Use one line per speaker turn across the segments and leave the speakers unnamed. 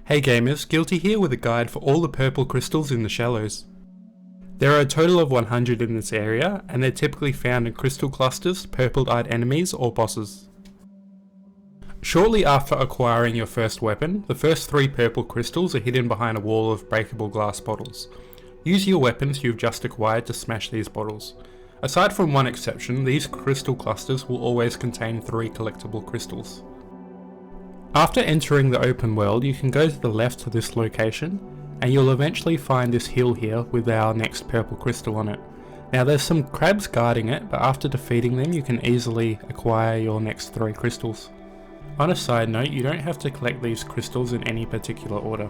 Hey gamers, Guilty here with a guide for all the purple crystals in the shallows. There are a total of 100 in this area, and they're typically found in crystal clusters, purple-eyed enemies, or bosses. Shortly after acquiring your first weapon, the first 3 purple crystals are hidden behind a wall of breakable glass bottles. Use your weapons you've just acquired to smash these bottles. Aside from one exception, these crystal clusters will always contain 3 collectible crystals. After entering the open world, you can go to the left to this location, and you'll eventually find this hill here with our next purple crystal on it. Now there's some crabs guarding it, but after defeating them you can easily acquire your next 3 crystals. On a side note, you don't have to collect these crystals in any particular order.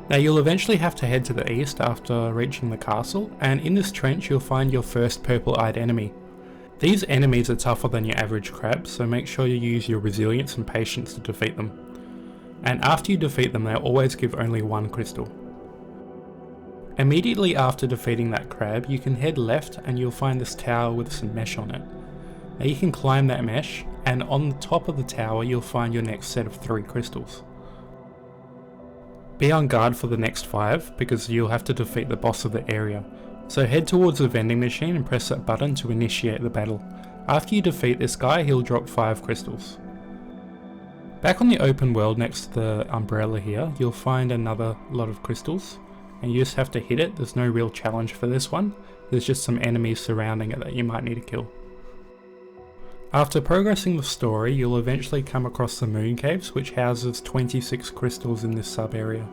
Now you'll eventually have to head to the east after reaching the castle, and in this trench you'll find your first purple-eyed enemy. These enemies are tougher than your average crabs, so make sure you use your resilience and patience to defeat them. And after you defeat them, they'll always give only 1 crystal. Immediately after defeating that crab, you can head left and you'll find this tower with some mesh on it. Now you can climb that mesh, and on the top of the tower you'll find your next set of 3 crystals. Be on guard for the next 5, because you'll have to defeat the boss of the area. So head towards the vending machine and press that button to initiate the battle. After you defeat this guy, he'll drop 5 crystals. Back on the open world next to the umbrella here, you'll find another lot of crystals, and you just have to hit it. There's no real challenge for this one, there's just some enemies surrounding it that you might need to kill. After progressing the story, you'll eventually come across the moon caves, which houses 26 crystals in this sub area.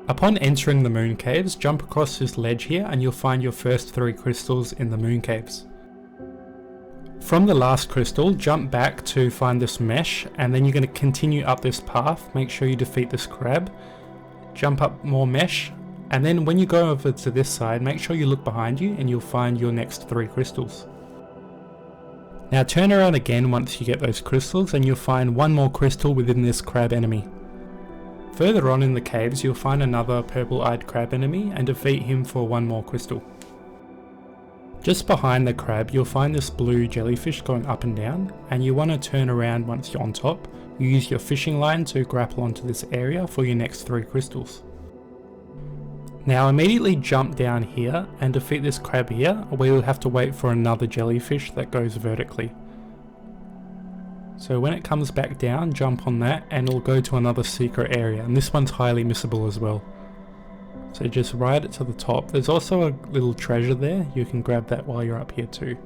Upon entering the moon caves, jump across this ledge here and you'll find your first 3 crystals in the moon caves. From the last crystal, jump back to find this mesh, and then you're going to continue up this path. Make sure you defeat this crab, jump up more mesh, and then when you go over to this side, make sure you look behind you and you'll find your next 3 crystals. Now turn around again once you get those crystals and you'll find 1 more crystal within this crab enemy. Further on in the caves you'll find another purple-eyed crab enemy and defeat him for 1 more crystal. Just behind the crab you'll find this blue jellyfish going up and down, and you want to turn around once you're on top. You use your fishing line to grapple onto this area for your next 3 crystals. Now immediately jump down here and defeat this crab here, where you'll have to wait for another jellyfish that goes vertically. So when it comes back down, jump on that and it'll go to another secret area, and this one's highly missable as well. So just ride it to the top. There's also a little treasure there, you can grab that while you're up here too.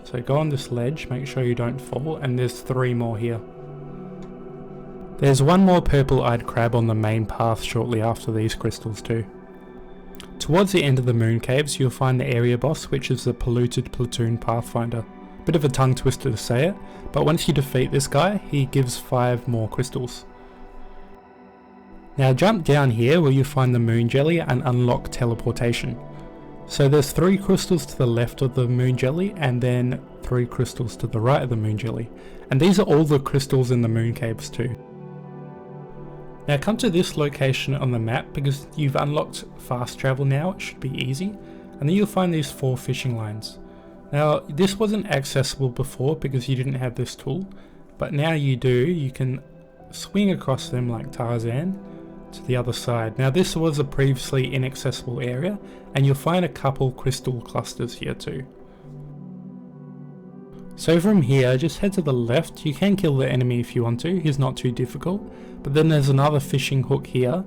So go on this ledge, make sure you don't fall, and there's 3 more here. There's 1 more purple-eyed crab on the main path shortly after these crystals too. Towards the end of the moon caves you'll find the area boss, which is the polluted platoon pathfinder. Bit of a tongue twister to say it, but once you defeat this guy, he gives 5 more crystals. Now jump down here where you find the moon jelly and unlock teleportation. So there's 3 crystals to the left of the moon jelly and then 3 crystals to the right of the moon jelly. And these are all the crystals in the moon caves too. Now come to this location on the map, because you've unlocked fast travel now, it should be easy. And then you'll find these 4 fishing lines. Now this wasn't accessible before because you didn't have this tool, but now you do. You can swing across them like Tarzan to the other side. Now this was a previously inaccessible area, and you'll find a couple crystal clusters here too. So from here, just head to the left. You can kill the enemy if you want to, he's not too difficult, but then there's another fishing hook here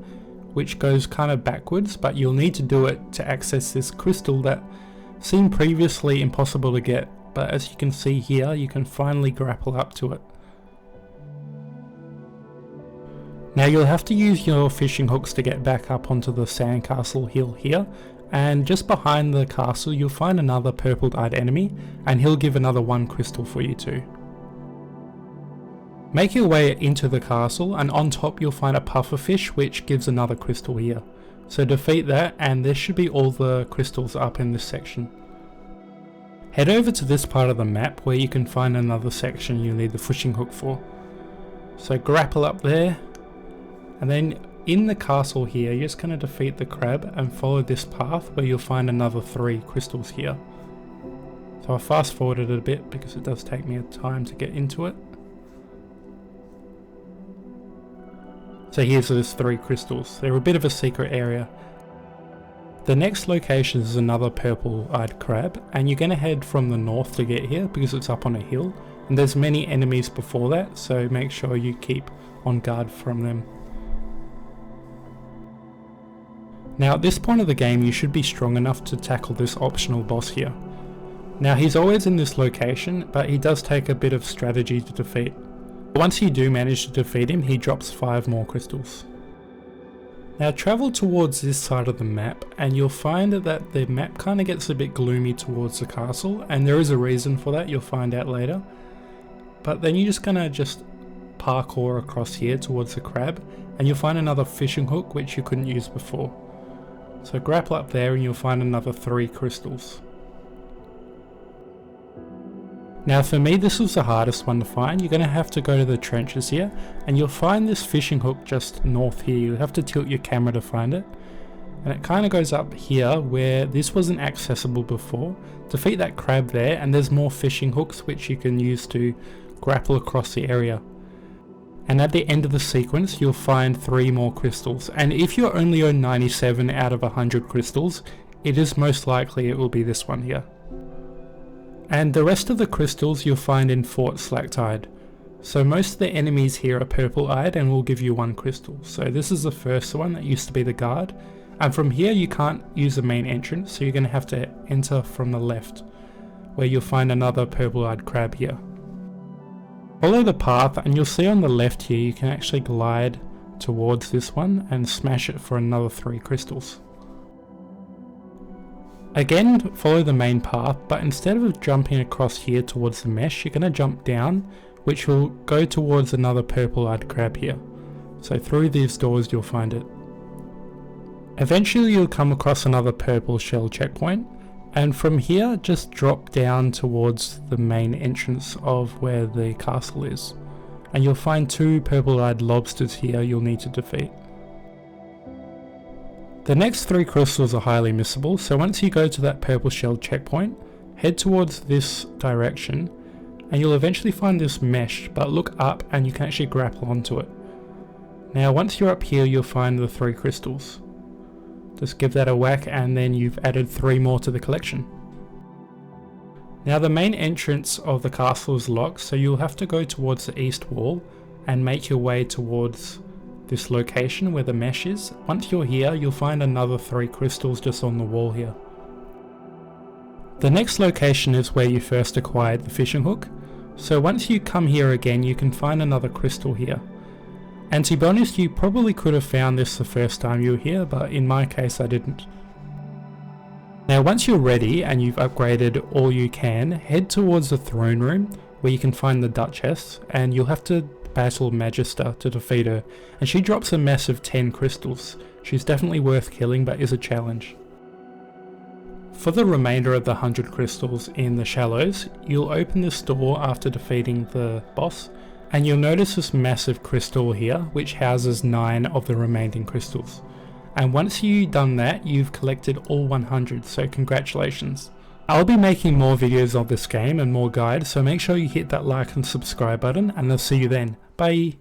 which goes kind of backwards, but you'll need to do it to access this crystal that seemed previously impossible to get, but as you can see here, you can finally grapple up to it. Now you'll have to use your fishing hooks to get back up onto the sandcastle hill here, and just behind the castle you'll find another purple-eyed enemy, and he'll give another 1 crystal for you too. Make your way into the castle, and on top you'll find a pufferfish which gives another crystal here. So defeat that and there should be all the crystals up in this section. Head over to this part of the map where you can find another section you'll need the fishing hook for. So grapple up there, and then in the castle here you're just going to defeat the crab and follow this path where you'll find another 3 crystals here. So I fast forwarded it a bit because it does take me a time to get into it. So here's those 3 crystals. They're a bit of a secret area. The next location is another purple-eyed crab, and you're going to head from the north to get here because it's up on a hill, and there's many enemies before that, so make sure you keep on guard from them. Now at this point of the game you should be strong enough to tackle this optional boss here. Now he's always in this location, but he does take a bit of strategy to defeat. Once you do manage to defeat him, he drops 5 more crystals. Now travel towards this side of the map and you'll find that the map kind of gets a bit gloomy towards the castle, and there is a reason for that, you'll find out later. But then you're just gonna parkour across here towards the crab and you'll find another fishing hook which you couldn't use before. So grapple up there and you'll find another 3 crystals. Now for me this was the hardest one to find. You're going to have to go to the trenches here and you'll find this fishing hook just north here. You have to tilt your camera to find it. And it kind of goes up here where this wasn't accessible before. Defeat that crab there and there's more fishing hooks which you can use to grapple across the area. And at the end of the sequence you'll find 3 more crystals, and if you only own 97 out of 100 crystals, it is most likely it will be this one here. And the rest of the crystals you'll find in Fort Slacktide. So most of the enemies here are purple-eyed and will give you 1 crystal. So this is the first one that used to be the guard, and from here you can't use the main entrance, so you're going to have to enter from the left, where you'll find another purple-eyed crab here. Follow the path and you'll see on the left here you can actually glide towards this one and smash it for another 3 crystals. Again, follow the main path, but instead of jumping across here towards the mesh, you're going to jump down, which will go towards another purple-eyed crab here. So through these doors you'll find it. Eventually you'll come across another purple shell checkpoint, and from here just drop down towards the main entrance of where the castle is. And you'll find 2 purple-eyed lobsters here you'll need to defeat. The next 3 crystals are highly missable, so once you go to that purple shell checkpoint, head towards this direction and you'll eventually find this mesh, but look up and you can actually grapple onto it. Now once you're up here you'll find the 3 crystals. Just give that a whack and then you've added 3 more to the collection. Now the main entrance of the castle is locked, so you'll have to go towards the east wall and make your way towards this location where the mesh is. Once you're here you'll find another 3 crystals just on the wall here. The next location is where you first acquired the fishing hook, so once you come here again you can find another crystal here. And to be honest, you probably could have found this the first time you were here, but in my case I didn't. Now once you're ready and you've upgraded all you can, head towards the throne room where you can find the Duchess, and you'll have to battle Magista to defeat her, and she drops a massive 10 crystals. She's definitely worth killing but is a challenge. For the remainder of the 100 crystals in the shallows, you'll open this door after defeating the boss, and you'll notice this massive crystal here which houses 9 of the remaining crystals. And once you've done that, you've collected all 100, so congratulations. I'll be making more videos of this game and more guides, so make sure you hit that like and subscribe button, and I'll see you then. Bye!